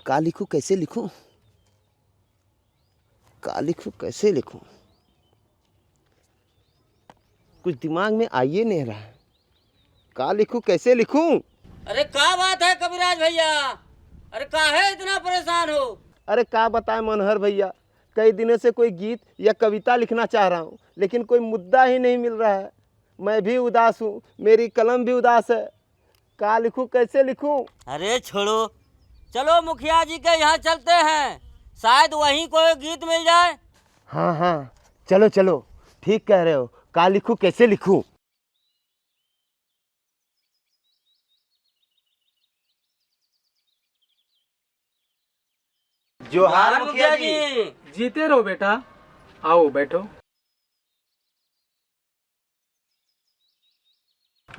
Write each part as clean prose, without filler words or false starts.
का लिखूं, कैसे लिखूं, का लिखूं, कैसे लिखूं, कुछ दिमाग में आइए नहीं रहा। का लिखूं, कैसे लिखूं? अरे क्या बात है कविराज भैया? अरे काहे इतना परेशान हो? अरे क्या बताएं मनोहर भैया, कई दिनों से कोई गीत या कविता लिखना चाह रहा हूँ, लेकिन कोई मुद्दा ही नहीं मिल रहा है। मैं भी उदास हूँ, मेरी कलम भी उदास है। का लिखूं, कैसे लिखूं? अरे छोड़ो, चलो मुखिया जी के यहाँ चलते हैं, शायद वहीं कोई गीत मिल जाए। हाँ हाँ, चलो चलो, ठीक कह रहे हो। का लिखूं, कैसे लिखूं? जोहार मुखिया जी। जीते रहो बेटा, आओ बैठो।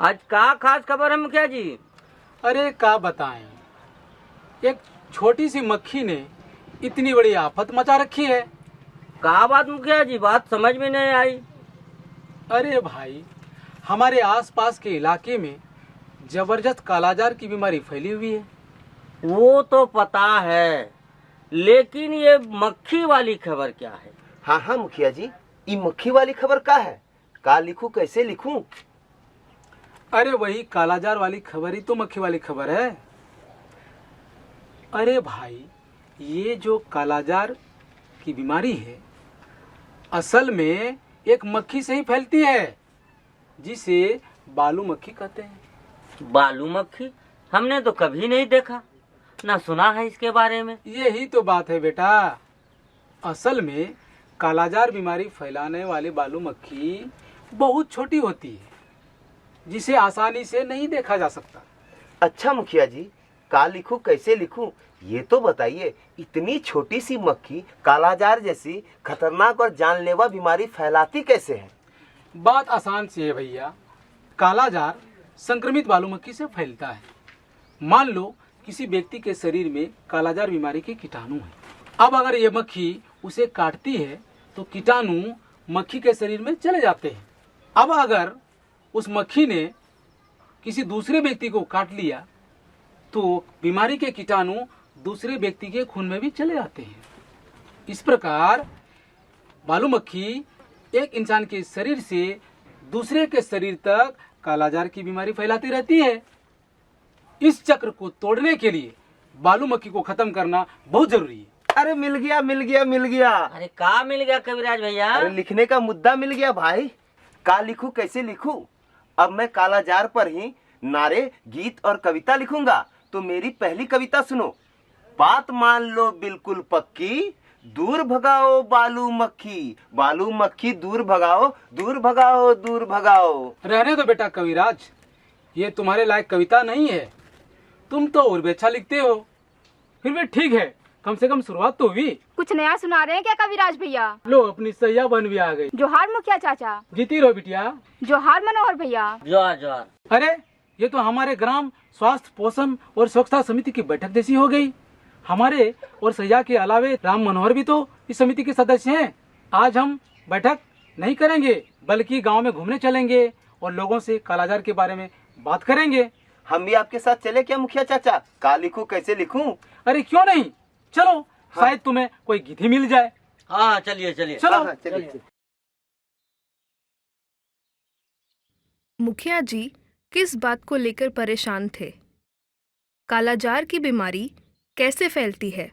आज का खास खबर है मुखिया जी? अरे क्या बताएं, एक छोटी सी मक्खी ने इतनी बड़ी आफत मचा रखी है। का बात मुखिया जी, बात समझ में नहीं आई। अरे भाई, हमारे आसपास के इलाके में जबरदस्त कालाजार की बीमारी फैली हुई है। वो तो पता है, लेकिन ये मक्खी वाली खबर क्या है? हाँ हाँ मुखिया जी, ये मक्खी वाली खबर का है? का लिखूं, कैसे लिखूं? अरे वही कालाजार वाली खबर ही तो मक्खी वाली खबर है। अरे भाई, ये जो कालाजार की बीमारी है असल में एक मक्खी से ही फैलती है, जिसे बालू मक्खी कहते हैं। बालू मक्खी? हमने तो कभी नहीं देखा, ना सुना है इसके बारे में। यही तो बात है बेटा। असल में कालाजार बीमारी फैलाने वाली बालू मक्खी बहुत छोटी होती है, जिसे आसानी से नहीं देखा जा सकता। अच्छा मुखिया जी, का लिखूं, कैसे लिखूं, ये तो बताइए। इतनी छोटी सी मक्खी कालाजार जैसी खतरनाक और जानलेवा बीमारी फैलाती कैसे है? बात आसान सी है भैया। कालाजार संक्रमित बालू मक्खी से फैलता है। मान लो किसी व्यक्ति के शरीर में कालाजार बीमारी के कीटाणु है। अब अगर ये मक्खी उसे काटती है तो कीटाणु मक्खी के शरीर में चले जाते हैं। अब अगर उस मक्खी ने किसी दूसरे व्यक्ति को काट लिया तो बीमारी के कीटाणु दूसरे व्यक्ति के खून में भी चले जाते हैं। इस प्रकार बालू मक्खी एक इंसान के शरीर से दूसरे के शरीर तक कालाजार की बीमारी फैलाती रहती है। इस चक्र को तोड़ने के लिए बालू मक्खी को खत्म करना बहुत जरूरी है। अरे मिल गया मिल गया मिल गया। अरे का मिल गया कविराज भैया? अरे लिखने का मुद्दा मिल गया भाई। का लिखूं, कैसे लिखूं? अब मैं कालाजार पर ही नारे, गीत और कविता लिखूंगा। तो मेरी पहली कविता सुनो। बात मान लो बिल्कुल पक्की, दूर भगाओ बालू मक्खी, बालू मक्खी दूर भगाओ, दूर भगाओ, दूर भगाओ। रहने दो बेटा कविराज, ये तुम्हारे लायक कविता नहीं है। तुम तो और भी अच्छा लिखते हो। फिर भी ठीक है, कम से कम शुरुआत तो हुई। कुछ नया सुना रहे हैं क्या कविराज भैया? लो, अपनी सैया बन भी आ गई। जोहार मुखिया चाचा। जीती रहो बिटिया। जोहार मनोहर भैया। जोहार जोहार। अरे ये तो हमारे ग्राम स्वास्थ्य पोषण और स्वच्छता समिति की बैठक जैसी हो गई। हमारे और सैया के अलावे राम मनोहर भी तो इस समिति के सदस्य हैं। आज हम बैठक नहीं करेंगे, बल्कि गांव में घूमने चलेंगे और लोगों से कालाजार के बारे में बात करेंगे। हम भी आपके साथ चले क्या मुखिया चाचा? का लिखूं, कैसे लिखूं? अरे क्यों नहीं, चलो। हाँ। शायद तुम्हें कोई गीत ही मिल जाए। हाँ चलिए चलिए। चलो। हाँ, चलिए। मुखिया जी किस बात को लेकर परेशान थे? कालाजार की बीमारी कैसे फैलती है?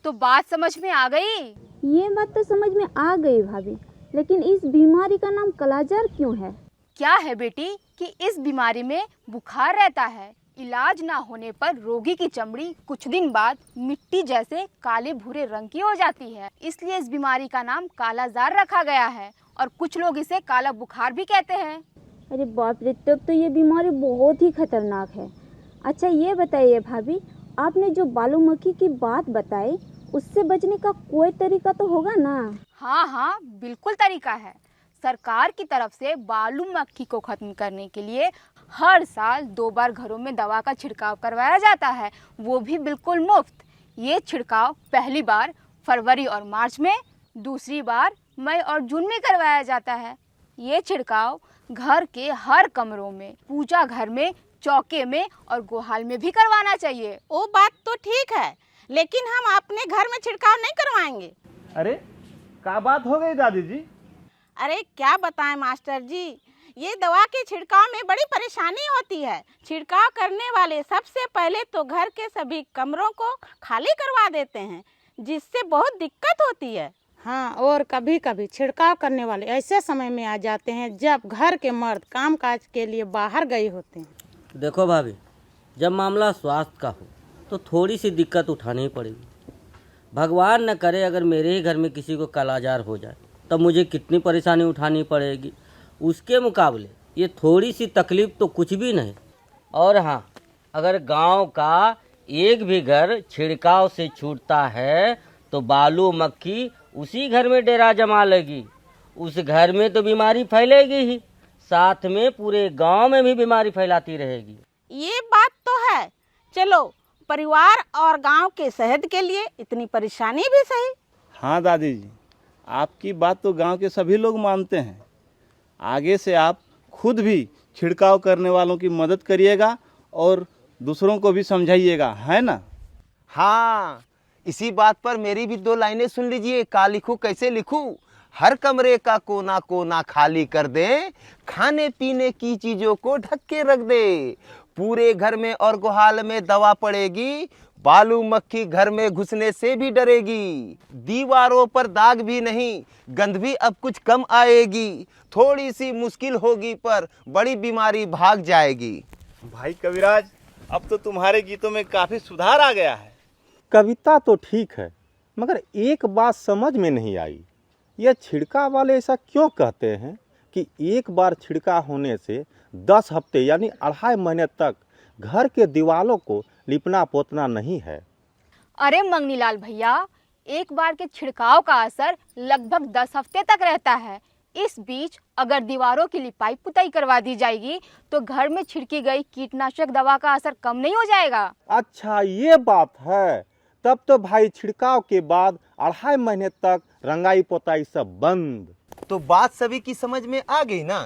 तो बात समझ में आ गई? ये बात तो समझ में आ गई भाभी, लेकिन इस बीमारी का नाम कालाजार क्यों है? क्या है बेटी कि इस बीमारी में बुखार रहता है। इलाज ना होने पर रोगी की चमड़ी कुछ दिन बाद मिट्टी जैसे काले भूरे रंग की हो जाती है। इसलिए इस बीमारी का नाम कालाजार रखा गया है और कुछ लोग इसे काला बुखार भी कहते हैं। अरे बाप रे, तब तो ये बीमारी बहुत ही खतरनाक है। अच्छा ये बताइए भाभी, आपने जो बालू मक्खी की बात बताई उससे बचने का कोई तरीका तो होगा ना? हाँ हाँ, बिल्कुल तरीका है। सरकार की तरफ से बालू मक्खी को खत्म करने के लिए हर साल 2 बार घरों में दवा का छिड़काव करवाया जाता है, वो भी बिल्कुल मुफ्त। ये छिड़काव पहली बार फरवरी और मार्च में, दूसरी बार मई और जून में करवाया जाता है। ये छिड़काव घर के हर कमरों में, पूजा घर में, चौके में और गोहाल में भी करवाना चाहिए। वो बात तो ठीक है, लेकिन हम अपने घर में छिड़काव नहीं करवाएंगे। अरे क्या बात हो गई दादी जी? अरे क्या बताएं मास्टर जी, ये दवा के छिड़काव में बड़ी परेशानी होती है। छिड़काव करने वाले सबसे पहले तो घर के सभी कमरों को खाली करवा देते हैं, जिससे बहुत दिक्कत होती है। हाँ, और कभी कभी छिड़काव करने वाले ऐसे समय में आ जाते हैं जब घर के मर्द कामकाज के लिए बाहर गए होते हैं। देखो भाभी, जब मामला स्वास्थ्य का हो तो थोड़ी सी दिक्कत उठानी ही पड़ेगी। भगवान न करे अगर मेरे ही घर में किसी को कालाजार हो जाए तब मुझे कितनी परेशानी उठानी पड़ेगी। उसके मुकाबले ये थोड़ी सी तकलीफ तो कुछ भी नहीं। और हाँ, अगर गांव का एक भी घर छिड़काव से छूटता है तो बालू मक्खी उसी घर में डेरा जमा लेगी। उस घर में तो बीमारी फैलेगी ही, साथ में पूरे गांव में भी बीमारी फैलाती रहेगी। ये बात तो है। चलो, परिवार और गांव के सेहत के लिए इतनी परेशानी भी सही। हाँ दादी जी, आपकी बात तो गांव के सभी लोग मानते हैं। आगे से आप खुद भी छिड़काव करने वालों की मदद करिएगा और दूसरों को भी समझाइएगा, है ना? हाँ, इसी बात पर मेरी भी 2 लाइनें सुन लीजिए। का लिखूं कैसे लिखूं? हर कमरे का कोना कोना खाली कर दे, खाने पीने की चीजों को ढक के रख दे। पूरे घर में और गोहाल में दवा पड़ेगी, बालू मक्खी घर में घुसने से भी डरेगी। दीवारों पर दाग भी नहीं, गंध भी अब कुछ कम आएगी। थोड़ी सी मुश्किल होगी पर बड़ी बीमारी भाग जाएगी। भाई कविराज, अब तो तुम्हारे गीतों में काफ़ी सुधार आ गया है। कविता तो ठीक है, मगर एक बात समझ में नहीं आई। ये छिड़काव वाले ऐसा क्यों कहते हैं कि एक बार छिड़काव होने से 10 हफ्ते यानी 2.5 महीने तक घर के दीवारों को लिपना पोतना नहीं है? अरे मंगनीलाल भैया, एक बार के छिड़काव का असर लगभग 10 हफ्ते तक रहता है। इस बीच अगर दीवारों की लिपाई पुताई करवा दी जाएगी तो घर में छिड़की गई कीटनाशक दवा का असर कम नहीं हो जाएगा? अच्छा ये बात है, तब तो भाई छिड़काव के बाद 2.5 महीने तक रंगाई पोताई सब बंद। तो बात सभी की समझ में आ गई ना?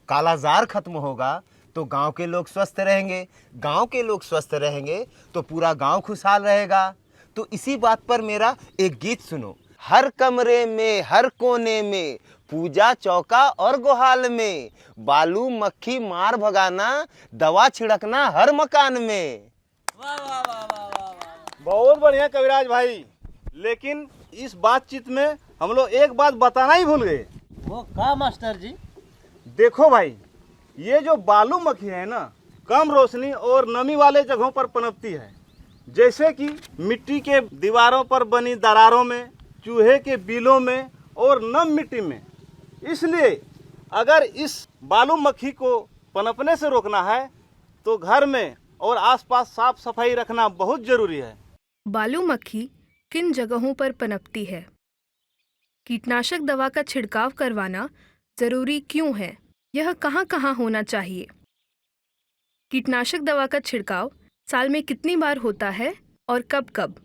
कालाजार खत्म होगा तो गांव के लोग स्वस्थ रहेंगे, गांव के लोग स्वस्थ रहेंगे तो पूरा गांव खुशहाल रहेगा। तो इसी बात पर मेरा एक गीत सुनो। हर कमरे में, हर कोने में, पूजा चौका और गोहाल में, बालू मक्खी मार भगाना, दवा छिड़कना हर मकान में। वाह वाह वाह वाह वाह वाह। बहुत बढ़िया कविराज भाई, लेकिन इस बातचीत में हम लोग एक बात बताना ही भूल गए। वो का मास्टर जी? देखो भाई, ये जो बालू मक्खी है ना, कम रोशनी और नमी वाले जगहों पर पनपती है, जैसे कि मिट्टी के दीवारों पर बनी दरारों में, चूहे के बिलों में और नम मिट्टी में। इसलिए अगर इस बालू मक्खी को पनपने से रोकना है तो घर में और आसपास साफ सफाई रखना बहुत जरूरी है। बालू मक्खी किन जगहों पर पनपती है? कीटनाशक दवा का छिड़काव करवाना जरूरी क्यों है? यह कहाँ कहाँ होना चाहिए? कीटनाशक दवा का छिड़काव साल में कितनी बार होता है और कब कब?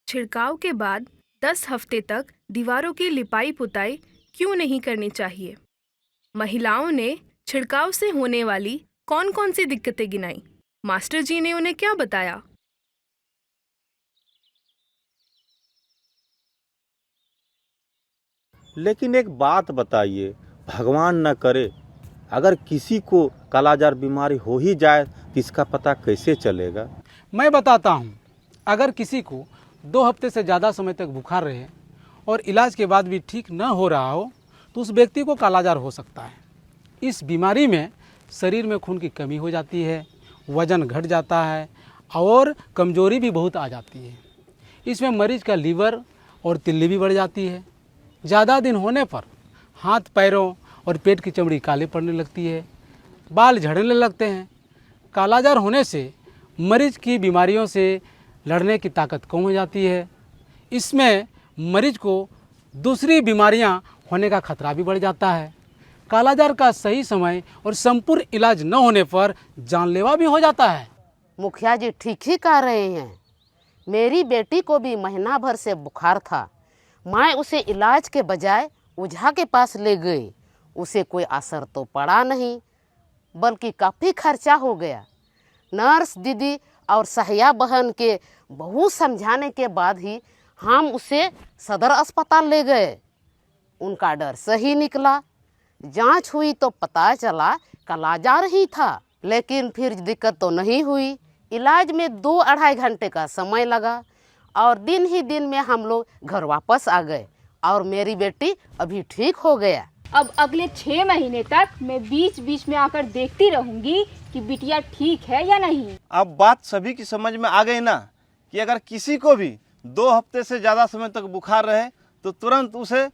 छिड़काव के बाद 10 हफ्ते तक दीवारों की लिपाई पुताई क्यों नहीं करनी चाहिए? महिलाओं ने छिड़काव से होने वाली कौन कौन सी दिक्कतें गिनाई? मास्टर जी ने उन्हें क्या बताया? लेकिन एक बात बताइए, भगवान न करे अगर किसी को कालाजार बीमारी हो ही जाए तो इसका पता कैसे चलेगा? मैं बताता हूँ। अगर किसी को 2 हफ्ते से ज़्यादा समय तक बुखार रहे और इलाज के बाद भी ठीक न हो रहा हो तो उस व्यक्ति को कालाजार हो सकता है। इस बीमारी में शरीर में खून की कमी हो जाती है, वज़न घट जाता है और कमजोरी भी बहुत आ जाती है। इसमें मरीज का लीवर और तिल्ली भी बढ़ जाती है। ज़्यादा दिन होने पर हाथ पैरों और पेट की चमड़ी काले पड़ने लगती है, बाल झड़ने लगते हैं। कालाजार होने से मरीज की बीमारियों से लड़ने की ताकत कम हो जाती है। इसमें मरीज को दूसरी बीमारियां होने का खतरा भी बढ़ जाता है। कालाजार का सही समय और संपूर्ण इलाज न होने पर जानलेवा भी हो जाता है। मुखिया जी ठीक ही कह रहे हैं। मेरी बेटी को भी महीना भर से बुखार था। मैं उसे इलाज के बजाय ओझा के पास ले गई। उसे कोई असर तो पड़ा नहीं, बल्कि काफ़ी खर्चा हो गया। नर्स दीदी और सहिया बहन के बहुत समझाने के बाद ही हम उसे सदर अस्पताल ले गए। उनका डर सही निकला। जांच हुई तो पता चला कालाजार ही था, लेकिन फिर दिक्कत तो नहीं हुई। इलाज में 2-2.5 घंटे का समय लगा और दिन ही दिन में हम लोग घर वापस आ गए और मेरी बेटी अभी ठीक हो गया। अब अगले 6 महीने तक मैं बीच बीच में आकर देखती रहूंगी कि बिटिया ठीक है या नहीं। अब बात सभी की समझ में आ गई ना कि अगर किसी को भी 2 हफ्ते से ज़्यादा समय तक बुखार रहे तो तुरंत उसे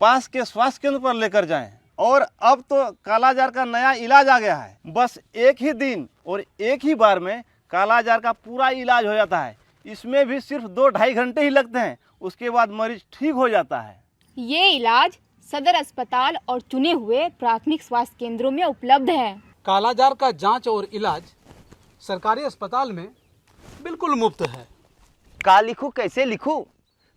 पास के स्वास्थ्य केंद्र पर लेकर जाएं। और अब तो कालाजार का नया इलाज आ गया है। बस एक ही दिन और एक ही बार में कालाजार का पूरा इलाज हो जाता है। इसमें भी सिर्फ 2-2.5 घंटे ही लगते हैं। उसके बाद मरीज ठीक हो जाता है। ये इलाज सदर अस्पताल और चुने हुए प्राथमिक स्वास्थ्य केंद्रों में उपलब्ध है। कालाजार का जांच और इलाज सरकारी अस्पताल में बिल्कुल मुफ्त है। का लिखूं कैसे लिखूं,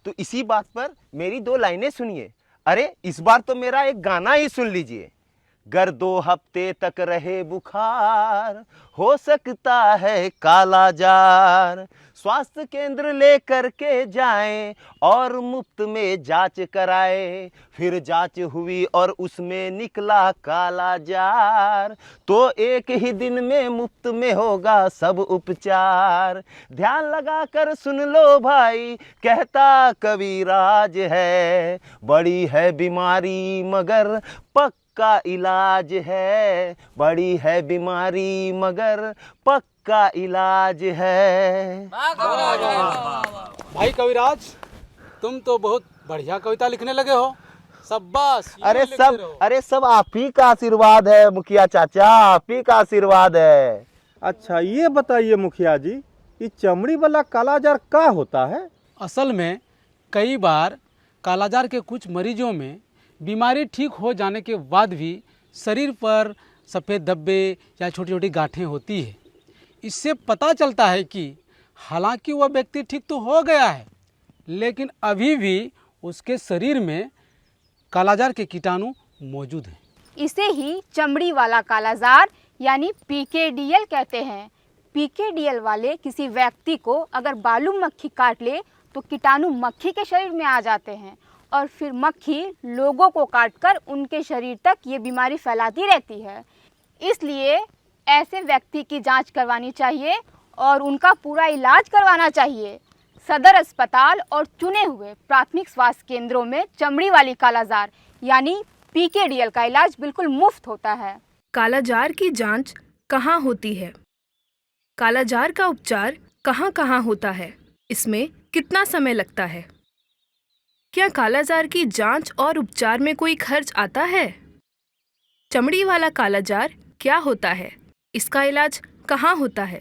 तो इसी बात पर मेरी 2 लाइनें सुनिए। अरे इस बार तो मेरा एक गाना ही सुन लीजिए। गर 2 हफ्ते तक रहे बुखार, हो सकता है कालाजार। स्वास्थ्य केंद्र ले करके जाएं और मुफ्त में जांच कराए। फिर जांच हुई और उसमें निकला कालाजार, तो एक ही दिन में मुफ्त में होगा सब उपचार। ध्यान लगा कर सुन लो भाई, कहता कविराज है। बड़ी है बीमारी मगर पक्का इलाज है। बड़ी है बीमारी मगर पक्का इलाज है। भाई कविराज, तुम तो बहुत बढ़िया कविता लिखने लगे हो। शाबाश। अरे सब आप ही का आशीर्वाद है मुखिया चाचा, आप ही का आशीर्वाद है। अच्छा ये बताइए मुखिया जी, ये चमड़ी वाला कालाजार का होता है? असल में कई बार कालाजार के कुछ मरीजों में बीमारी ठीक हो जाने के बाद भी शरीर पर सफ़ेद धब्बे या छोटी छोटी गांठें होती है। इससे पता चलता है कि हालांकि वह व्यक्ति ठीक तो हो गया है, लेकिन अभी भी उसके शरीर में कालाजार के कीटाणु मौजूद हैं। इसे ही चमड़ी वाला कालाजार यानी पीकेडीएल कहते हैं। पीकेडीएल वाले किसी व्यक्ति को अगर बालू मक्खी काट ले तो कीटाणु मक्खी के शरीर में आ जाते हैं और फिर मक्खी लोगों को काटकर उनके शरीर तक ये बीमारी फैलाती रहती है। इसलिए ऐसे व्यक्ति की जांच करवानी चाहिए और उनका पूरा इलाज करवाना चाहिए। सदर अस्पताल और चुने हुए प्राथमिक स्वास्थ्य केंद्रों में चमड़ी वाली कालाजार यानी पीकेडीएल का इलाज बिल्कुल मुफ्त होता है। कालाजार की जांच कहाँ होती है? कालाजार का उपचार कहाँ होता है? इसमें कितना समय लगता है? क्या कालाजार की जांच और उपचार में कोई खर्च आता है? चमड़ी वाला कालाजार क्या होता है? इसका इलाज कहाँ होता है?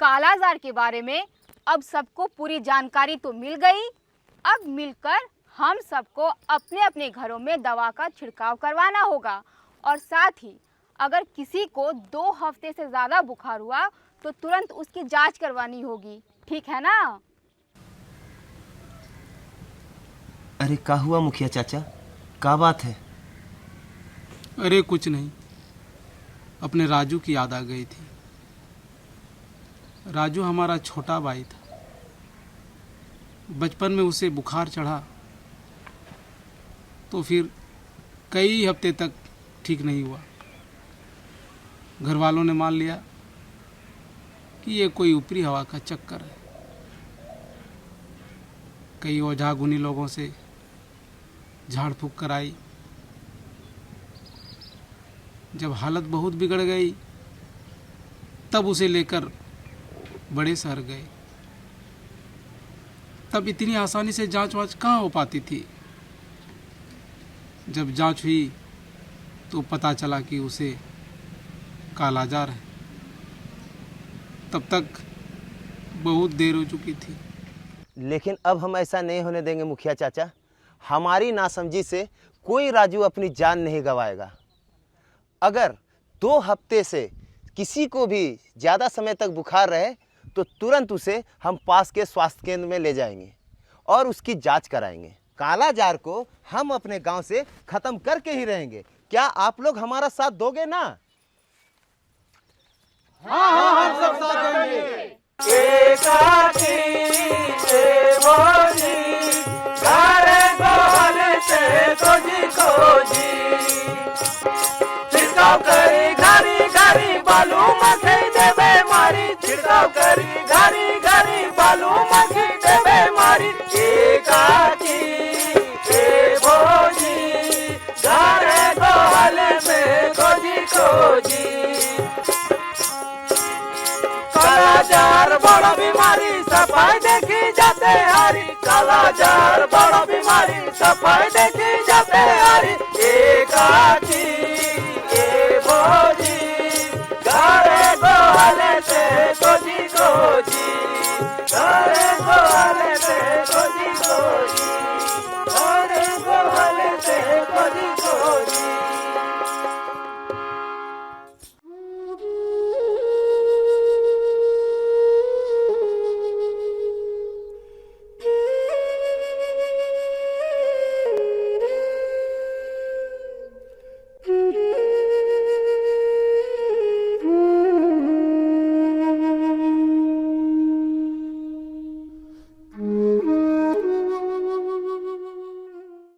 कालाजार के बारे में अब सबको पूरी जानकारी तो मिल गई। अब मिलकर हम सबको अपने अपने घरों में दवा का छिड़काव करवाना होगा और साथ ही अगर किसी को 2 हफ्ते से ज़्यादा बुखार हुआ तो तुरंत उसकी जांच करवानी होगी। ठीक है ना? अरे क्या हुआ मुखिया चाचा, क्या बात है? अरे कुछ नहीं, अपने राजू की याद आ गई थी। राजू हमारा छोटा भाई था। बचपन में उसे बुखार चढ़ा तो फिर कई हफ्ते तक ठीक नहीं हुआ। घर वालों ने मान लिया कि ये कोई ऊपरी हवा का चक्कर है। कई ओझा गुनी लोगों से झाड़ फूक कराई। जब हालत बहुत बिगड़ गई तब उसे लेकर बड़े शहर गए। तब इतनी आसानी से जांच वाच कहाँ हो पाती थी। जब जांच हुई तो पता चला कि उसे कालाजार है। तब तक बहुत देर हो चुकी थी। लेकिन अब हम ऐसा नहीं होने देंगे मुखिया चाचा। हमारी नासमझी से कोई राजू अपनी जान नहीं गंवाएगा। अगर 2 हफ्ते से किसी को भी ज़्यादा समय तक बुखार रहे तो तुरंत उसे हम पास के स्वास्थ्य केंद्र में ले जाएंगे और उसकी जांच कराएंगे। कालाजार को हम अपने गांव से खत्म करके ही रहेंगे। क्या आप लोग हमारा साथ दोगे ना? हाँ, हम सब साथ देंगे। छिड़काव करी घरी घरी बालू मखी देवे मारी, छिड़काव करी घरी घरी बालू मखी देवे मारी। एकाकी ए भोजी घरे गोहले में खोजी खोजी, कालाजार बड़ा बीमारी सफाई देखी जाते हारी, कालाजार बड़ा बीमारी सफाई देखी जाते हारी। एकाकी ए भोजी घरे गोहले से खोजी खोजी, घरे गोहले से खोजी खोजी।